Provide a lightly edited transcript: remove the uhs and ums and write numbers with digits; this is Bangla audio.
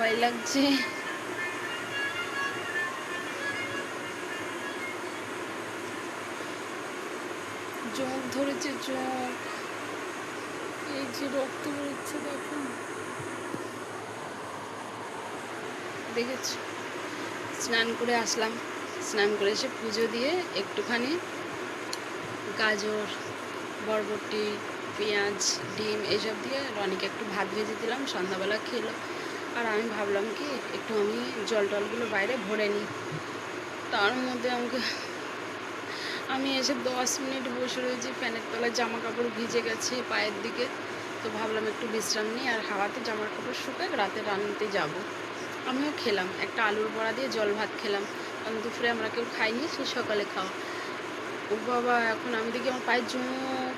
ভয় লাগছে। জোঁক ধরেছে, জোঁক। এই যে রক্ত বেরোচ্ছে, দেখো, দেখেছ? স্নান করে আসলাম, স্নান করে এসে পুজো দিয়ে একটুখানি গাজর, বরবটি, পেঁয়াজ, ডিম এইসব দিয়ে রনিকে একটু ভাত ভেজে দিলাম, সন্ধ্যাবেলা খেলো। আর আমি ভাবলাম কি একটু আমি জল টলগুলো বাইরে ভরে নিই। তার মধ্যে আমি এসে 10 মিনিট বসে রয়েছি ফ্যানের তলায়, জামা কাপড় ভিজে গেছে পায়ের দিকে। তো ভাবলাম একটু বিশ্রাম নিই, আর হাওয়াতে জামা কাপড় শুকায় রাতে রান্নাতে যাব। আমিও খেলাম একটা আলুর বড়া দিয়ে জল ভাত খেলাম, কারণ দুপুরে আমরা কেউ খাইনি, সে সকালে খাওয়া। ও বাবা, এখন আমি দেখি আমার পায়ে জোঁক